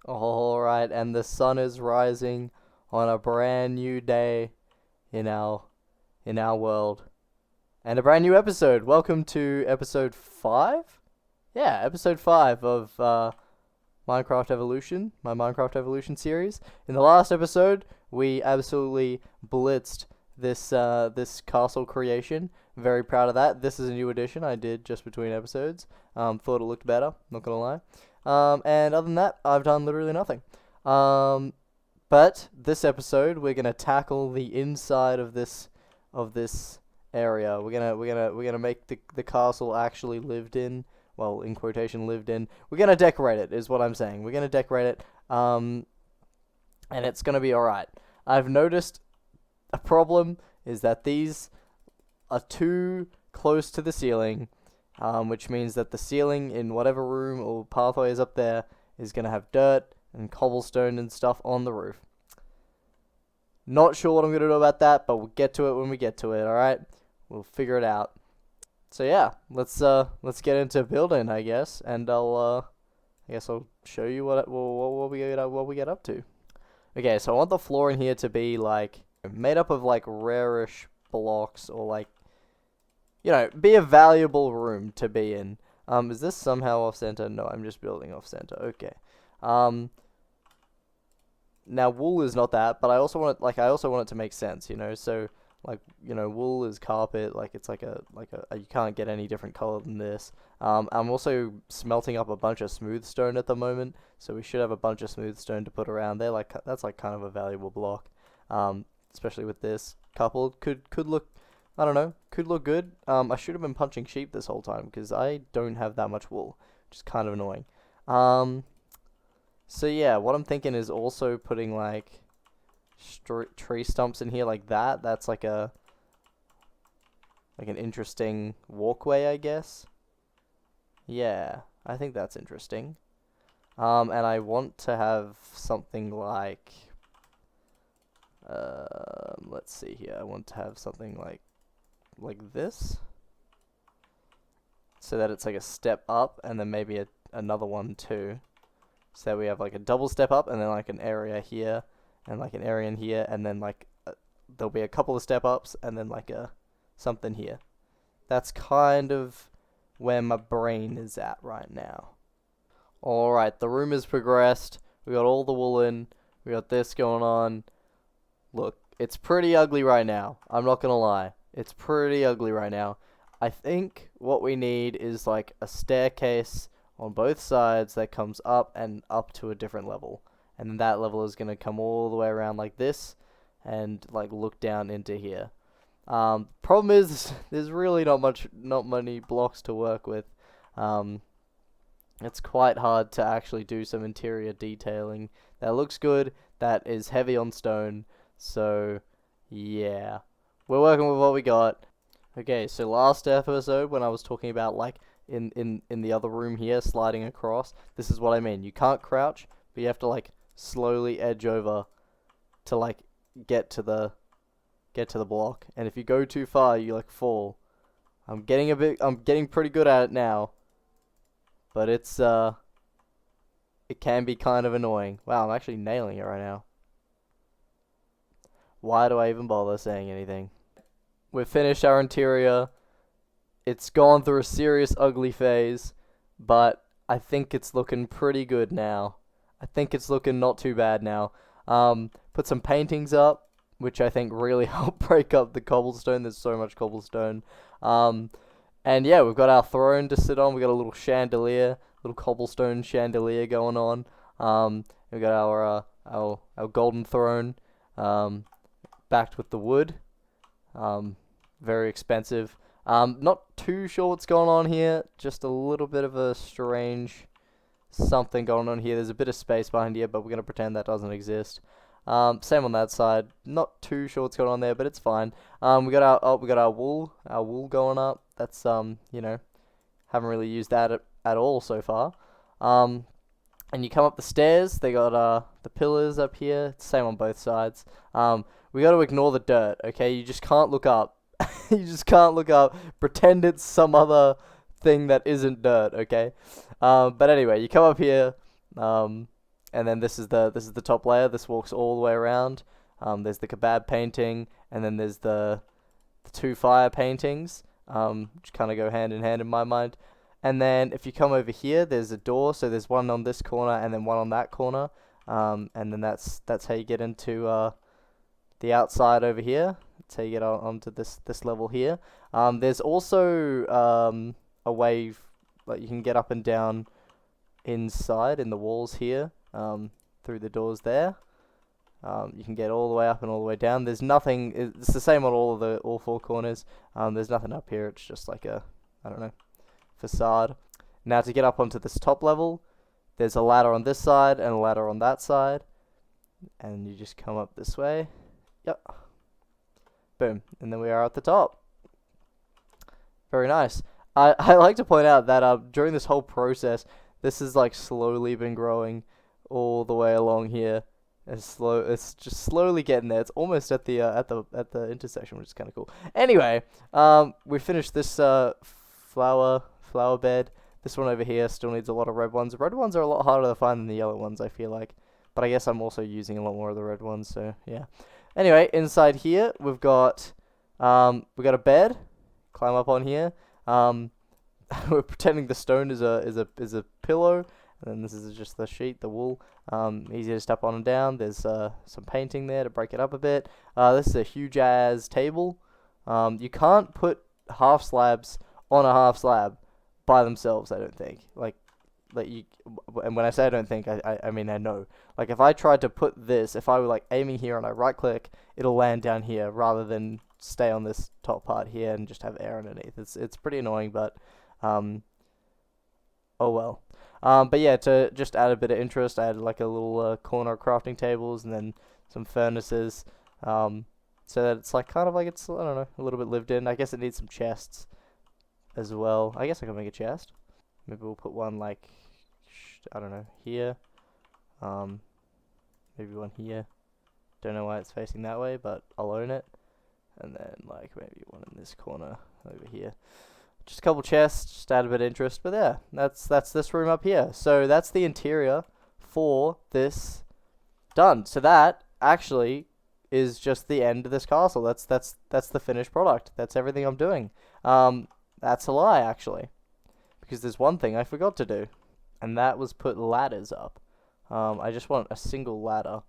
Alright, and the sun is rising on a brand new day in our world. And a brand new episode. Welcome to episode 5? Yeah, episode 5 of Minecraft Evolution, my Minecraft Evolution series. In the last episode, we absolutely blitzed this castle creation. Very proud of that. This is a new addition I did just between episodes. Thought it looked better, not gonna lie. And other than that, I've done literally nothing. But this episode, we're gonna tackle the inside of this area. We're gonna make the castle actually lived in. Well, in quotation, lived in. We're gonna decorate it, is what I'm saying. We're gonna decorate it. And it's gonna be alright. I've noticed a problem is that these are too close to the ceiling. Which means that the ceiling in whatever room or pathway is up there is going to have dirt and cobblestone and stuff on the roof. Not sure what I'm going to do about that, but we'll get to it when we get to it, alright? We'll figure it out. So yeah, let's get into building, I guess, and I'll show you what we get up to. Okay, so I want the floor in here to be like made up of like rarish blocks or like, you know, be a valuable room to be in. Is this somehow off center? No, I'm just building off center. Okay. Now wool is not that, but I also want it to make sense, you know. So like, you know, wool is carpet, like it's like a you can't get any different color than this. I'm also smelting up a bunch of smooth stone at the moment, so we should have a bunch of smooth stone to put around there. Like that's like kind of a valuable block. Especially with this coupled could look, I don't know, could look good. I should have been punching sheep this whole time because I don't have that much wool, which is kind of annoying. So yeah, what I'm thinking is also putting like tree stumps in here like that. That's like an interesting walkway, I guess. Yeah, I think that's interesting. And I want to have something like, let's see here. I want to have something like this, so that it's like a step up and then maybe another one too, so that we have like a double step up and then like an area here and like an area in here, and then like there'll be a couple of step ups and then like a something here. That's kind of where my brain is at right now. Alright, the room has progressed. We got all the wool in, we got this going on. Look, it's pretty ugly right now, I'm not gonna lie. It's pretty ugly right now. I think what we need is like a staircase on both sides that comes up and up to a different level. And then that level is going to come all the way around like this and like look down into here. Problem is there's really not many blocks to work with. It's quite hard to actually do some interior detailing that looks good, that is heavy on stone. So yeah. We're working with what we got. Okay, so last episode when I was talking about like in the other room here sliding across, this is what I mean. You can't crouch, but you have to like slowly edge over to like get to the block. And if you go too far, you like fall. I'm getting pretty good at it now. But it can be kind of annoying. Wow, I'm actually nailing it right now. Why do I even bother saying anything? We've finished our interior. It's gone through a serious ugly phase, but I think it's looking pretty good now. I think it's looking not too bad now. Put some paintings up, which I think really help break up the cobblestone. There's so much cobblestone. And yeah, we've got our throne to sit on. We've got a little chandelier, little cobblestone chandelier going on. We've got our golden throne, backed with the wood. Very expensive. Not too sure what's going on here. Just a little bit of a strange something going on here. There's a bit of space behind here, but we're gonna pretend that doesn't exist. Same on that side. Not too sure what's going on there, but it's fine. We got our wool going up. That's you know, haven't really used that at all so far. And you come up the stairs. They got the pillars up here. Same on both sides. We got to ignore the dirt. Okay, you just can't look up. You just can't look up. Pretend it's some other thing that isn't dirt, okay? But anyway, you come up here, and and then this is the top layer. This walks all the way around. There's the kebab painting, and then there's the two fire paintings, which kind of go hand in hand in my mind. And then if you come over here, there's a door. So there's one on this corner and then one on that corner. And then that's how you get into the outside over here. That's how you get onto this level here. There's also a way like you can get up and down inside in the walls here, through the doors there. You can get all the way up and all the way down. There's nothing. It's the same on all four corners. There's nothing up here. It's just like a, I don't know, facade. Now to get up onto this top level, there's a ladder on this side and a ladder on that side, and you just come up this way. Yep. Boom, and then we are at the top. Very nice. I like to point out that during this whole process, this has like slowly been growing all the way along here. It's just slowly getting there. It's almost at the intersection, which is kind of cool. Anyway, we finished this flower bed. This one over here still needs a lot of red ones. The red ones are a lot harder to find than the yellow ones, I feel like. But I guess I'm also using a lot more of the red ones, so yeah. Anyway, inside here we've got a bed. Climb up on here. We're pretending the stone is a pillow, and then this is just the sheet, the wool. Easy to step on and down. There's some painting there to break it up a bit. This is a huge ass table. You can't put half slabs on a half slab by themselves, I don't think. And when I say I don't think, I mean I know. Like if I tried to put this, if I were like aiming here and I right click, it'll land down here rather than stay on this top part here and just have air underneath. It's pretty annoying, but oh well. But yeah, to just add a bit of interest, I added like a little corner of crafting tables and then some furnaces, so that it's like kind of like it's, I don't know, a little bit lived in. I guess it needs some chests as well. I guess I can make a chest. Maybe we'll put one like, I don't know, here. Maybe one here. Don't know why it's facing that way, but I'll own it. And then like maybe one in this corner over here. Just a couple chests, just add a bit of interest. But yeah, that's this room up here. So that's the interior for this done. So that actually is just the end of this castle. That's the finished product. That's everything I'm doing. That's a lie actually, because there's one thing I forgot to do, and that was put ladders up. I just want a single ladder.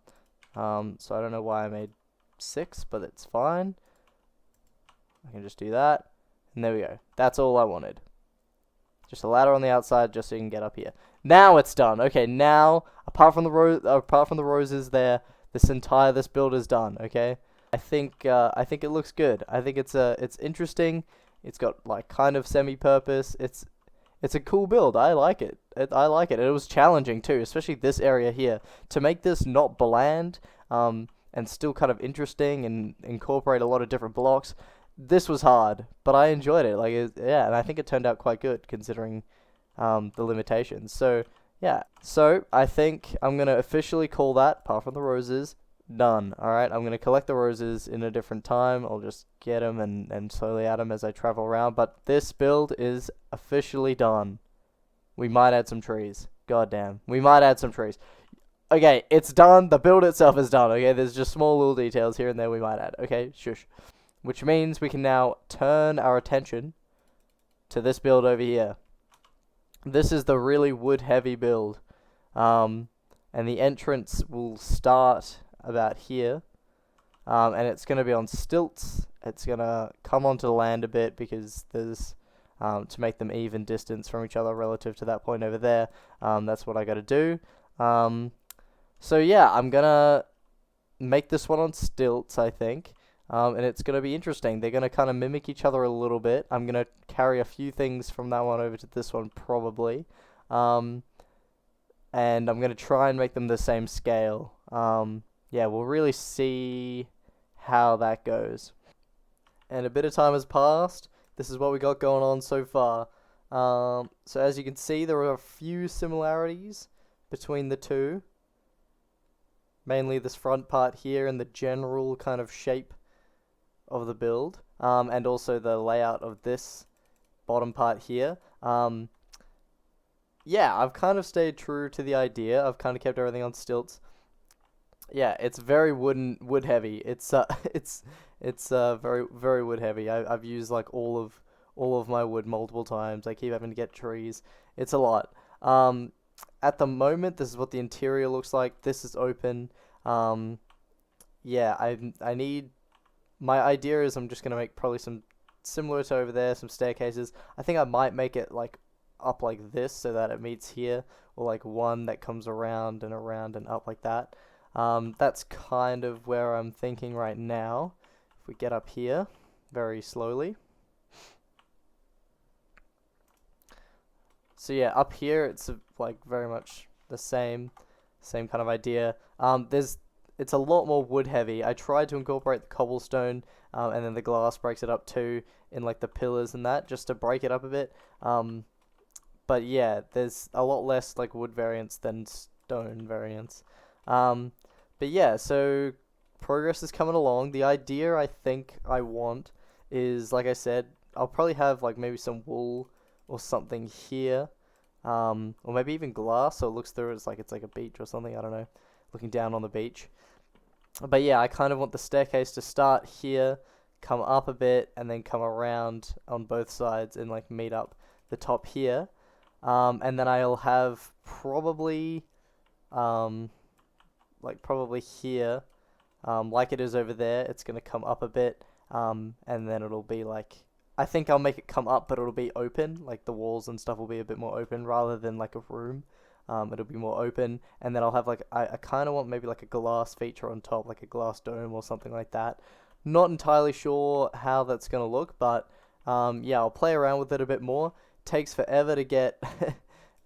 So I don't know why I made 6, but it's fine. I can just do that. And there we go. That's all I wanted. Just a ladder on the outside, just so you can get up here. Now it's done. Okay, now apart from the roses there, this build is done. Okay, I think it looks good. I think it's interesting. It's got like kind of semi-purpose. It's a cool build. I like it. I like it. It was challenging too, especially this area here, to make this not bland, and still kind of interesting and incorporate a lot of different blocks. This was hard, but I enjoyed it. Yeah, and I think it turned out quite good considering the limitations. So yeah, so I think I'm gonna officially call that, apart from the roses, done. All right, I'm gonna collect the roses in a different time. I'll just get them and slowly add them as I travel around. But this build is officially done. We might add some trees. God damn, we might add some trees. Okay, it's done. The build itself is done. Okay, there's just small little details here and there we might add. Okay, shush. Which means we can now turn our attention to this build over here. This is the really wood-heavy build. And the entrance will start about here. And it's going to be on stilts. It's going to come onto the land a bit because there's, to make them even distance from each other relative to that point over there. That's what I got to do. So yeah, I'm going to make this one on stilts, I think. And it's going to be interesting. They're going to kind of mimic each other a little bit. I'm going to carry a few things from that one over to this one, probably. And I'm going to try and make them the same scale. Yeah, we'll really see how that goes. And a bit of time has passed. This is what we got going on so far. So as you can see, there are a few similarities between the two. Mainly this front part here and the general kind of shape of the build, and also the layout of this bottom part here. yeah, I've kind of stayed true to the idea. I've kind of kept everything on stilts. Yeah, it's very wood heavy. It's very very wood heavy. I've used like all of my wood multiple times. I keep having to get trees. It's a lot. Um, at the moment, this is what the interior looks like. This is open. Um, yeah, I need. My idea is I'm just gonna make probably some similar to over there, some staircases. I think I might make it like up like this so that it meets here, or like one that comes around and up like that. That's kind of where I'm thinking right now. If we get up here very slowly. So yeah, up here it's like very much the same kind of idea. It's a lot more wood heavy. I tried to incorporate the cobblestone, and then the glass breaks it up too in like the pillars and that, just to break it up a bit. But yeah, there's a lot less like wood variants than stone variants. Um, but yeah, so progress is coming along. The idea I think I want is, like I said, I'll probably have like maybe some wool or something here, or maybe even glass, so it looks through it's like a beach or something. I don't know, looking down on the beach. But yeah, I kind of want the staircase to start here, come up a bit, and then come around on both sides and like meet up the top here. And then I'll have probably, probably here, like it is over there. It's gonna come up a bit, and then it'll be like, I think I'll make it come up, but it'll be open. Like the walls and stuff will be a bit more open rather than like a room. It'll be more open, and then I'll have like I kind of want maybe like a glass feature on top, like a glass dome or something like that. Not entirely sure how that's gonna look, but yeah, I'll play around with it a bit more. Takes forever to get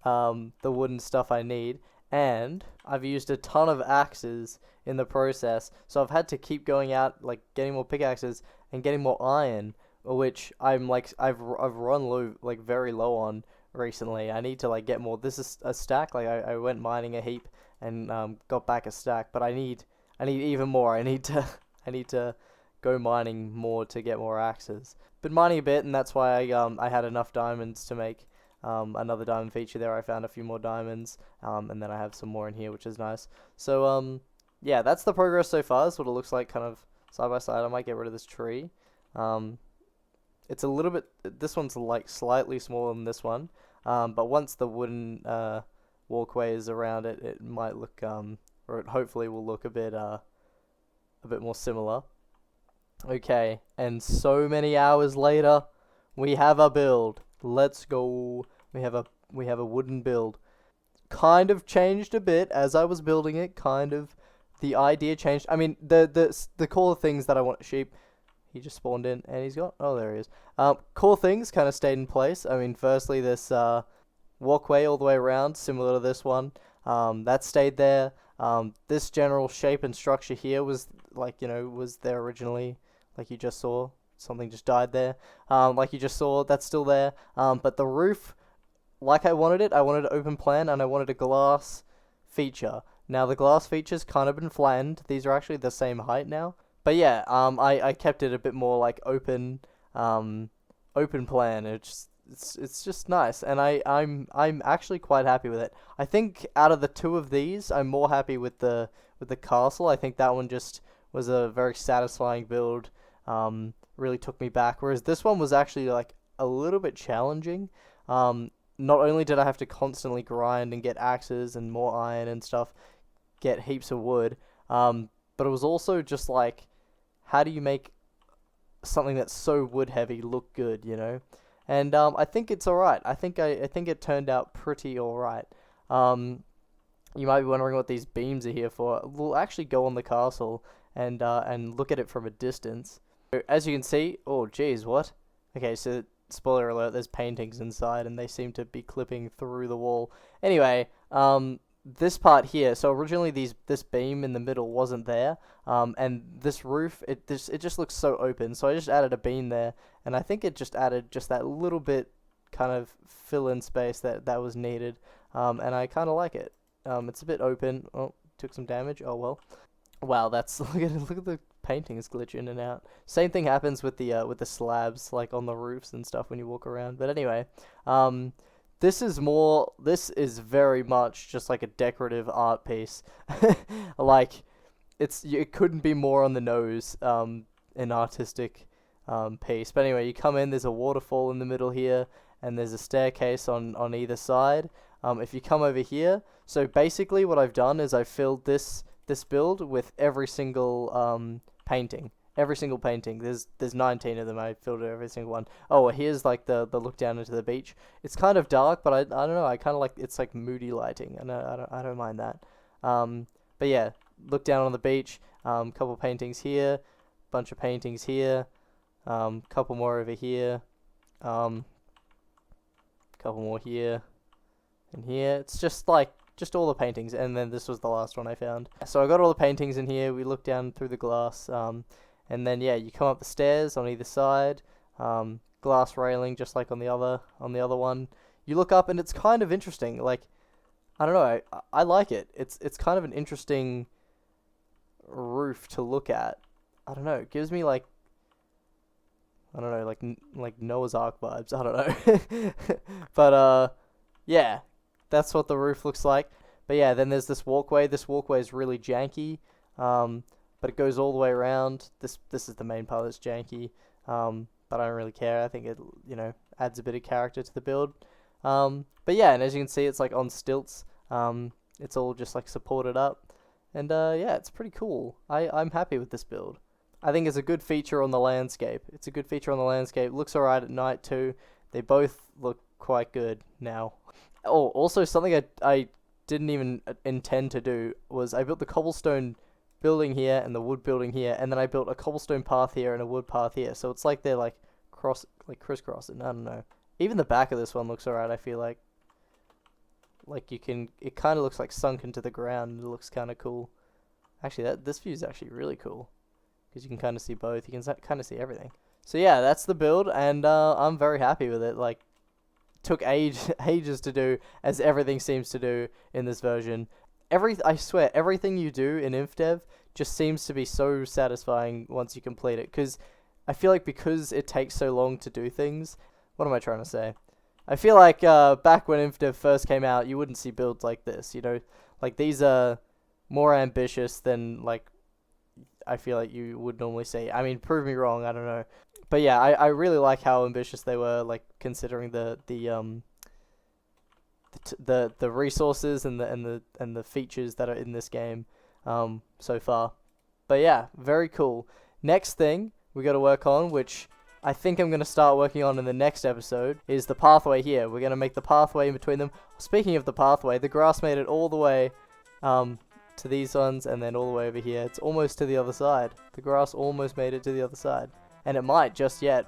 the wooden stuff I need, and I've used a ton of axes in the process, so I've had to keep going out like getting more pickaxes and getting more iron, which I've run low, like very low on recently. I need to like get more. This is a stack. Like I went mining a heap and got back a stack, but I need even more. I need to I need to go mining more to get more axes. Been mining a bit, and that's why I had enough diamonds to make another diamond feature there. I found a few more diamonds, and then I have some more in here, which is nice. So yeah, that's the progress so far. That's what it looks like, kind of side by side. I might get rid of this tree. It's a little bit. This one's like slightly smaller than this one, but once the wooden walkway is around it, it might look or it hopefully will look a bit more similar. Okay, and so many hours later, we have a build. Let's go. We have a wooden build. Kind of changed a bit as I was building it. Kind of, the idea changed. I mean, the core things that I want. Sheep. He just spawned in, and he's got. Oh, there he is. Core things kind of stayed in place. I mean, firstly, this walkway all the way around, similar to this one. That stayed there. This general shape and structure here was was there originally. Like you just saw, something just died there. Like you just saw, that's still there. But the roof, like I wanted it an open plan, and I wanted a glass feature. Now the glass feature's kind of been flattened. These are actually the same height now. But yeah, I kept it a bit more like open plan. It's just nice, and I'm actually quite happy with it. I think out of the two of these, I'm more happy with the castle. I think that one just was a very satisfying build. Really took me back. Whereas this one was actually like a little bit challenging. Not only did I have to constantly grind and get axes and more iron and stuff, get heaps of wood, but it was also just like, how do you make something that's so wood heavy look good, you know? And I think it's alright. I think it turned out pretty alright. You might be wondering what these beams are here for. We'll actually go on the castle and look at it from a distance. So, as you can see, oh geez, what? Okay, so spoiler alert, there's paintings inside, and they seem to be clipping through the wall. Anyway, this part here, so originally this beam in the middle wasn't there, and this roof, it just looks so open, so I just added a beam there, and I think it just added just that little bit kind of fill-in space that was needed, and I kind of like it. It's a bit open. Oh, took some damage. Oh well. Wow, that's look at the paintings glitch in and out. Same thing happens with the slabs, like on the roofs and stuff when you walk around. But anyway, This is very much just like a decorative art piece. Like, it couldn't be more on the nose, an artistic piece. But anyway, you come in, there's a waterfall in the middle here, and there's a staircase on either side. If you come over here, so basically what I've done is I've filled this build with every single painting. Every single painting. There's 19 of them. I filled every single one. Oh, here's like the look down into the beach. It's kind of dark, but I don't know. I kind of like, it's like moody lighting, and I don't mind that. But yeah, look down on the beach. Couple paintings here, bunch of paintings here. Couple more over here. Couple more here and here. It's just all the paintings, and then this was the last one I found. So I got all the paintings in here. We look down through the glass. And then yeah, you come up the stairs on either side, glass railing just like on the other one. You look up and it's kind of interesting. Like, I don't know, I like it. It's kind of an interesting roof to look at. I don't know, it gives me like, I don't know, like Noah's Ark vibes. I don't know. But yeah, that's what the roof looks like. But yeah, then there's this walkway. This walkway is really janky. But it goes all the way around. This is the main part that's janky, but I don't really care. I think it, adds a bit of character to the build. But yeah, and as you can see, it's like on stilts. It's all just like supported up, and yeah, it's pretty cool. I'm happy with this build. I think it's a good feature on the landscape. Looks alright at night too. They both look quite good now. Oh, also something I didn't even intend to do was I built the cobblestone building here and the wood building here, and then I built a cobblestone path here and a wood path here. So it's like they're like crisscrossing. I don't know. Even the back of this one looks alright. I feel like it kind of looks like sunk into the ground. It looks kind of cool. Actually, this view is actually really cool because you can kind of see both. You can kind of see everything. So yeah, that's the build, and I'm very happy with it. Like, took ages to do, as everything seems to do in this version. I swear, everything you do in Infdev just seems to be so satisfying once you complete it. Because I feel like because it takes so long to do things... What am I trying to say? I feel like back when Infdev first came out, you wouldn't see builds like this, Like, these are more ambitious than, like, I feel like you would normally see. I mean, prove me wrong, I don't know. But yeah, I really like how ambitious they were, like, considering the resources and the features that are in this game so far. But yeah, very cool. Next thing we got to work on, which I think I'm going to start working on in the next episode, is the pathway here. We're going to make the pathway in between them. Speaking of the pathway, the grass made it all the way to these ones, and then all the way over here. It's almost to the other side. The grass almost made it to the other side. And it might just yet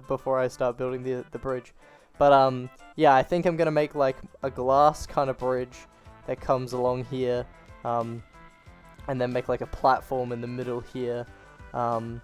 before I start building the bridge. But yeah, I think I'm gonna make like a glass kind of bridge that comes along here, and then make like a platform in the middle here, and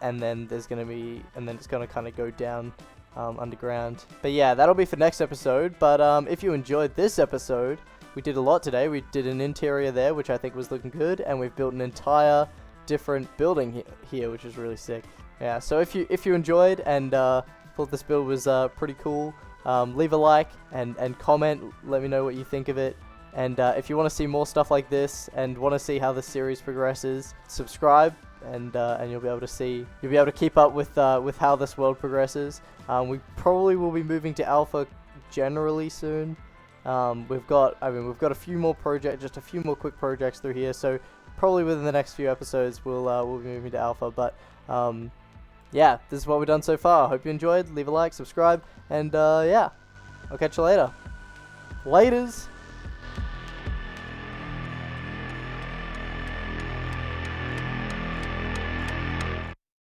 then it's gonna kind of go down underground. But yeah, that'll be for next episode. But if you enjoyed this episode, we did a lot today. We did an interior there, which I think was looking good, and we've built an entire different building here, which is really sick. Yeah, so if you enjoyed and thought this build was pretty cool, leave a like and comment. Let me know what you think of it. And if you want to see more stuff like this and want to see how the series progresses, subscribe, and you'll be able to keep up with how this world progresses. We probably will be moving to alpha generally soon. We've got a few more quick projects through here, so probably within the next few episodes we'll be moving to alpha. But yeah, this is what we've done so far. I hope you enjoyed. Leave a like, subscribe, and yeah, I'll catch you later. Laters!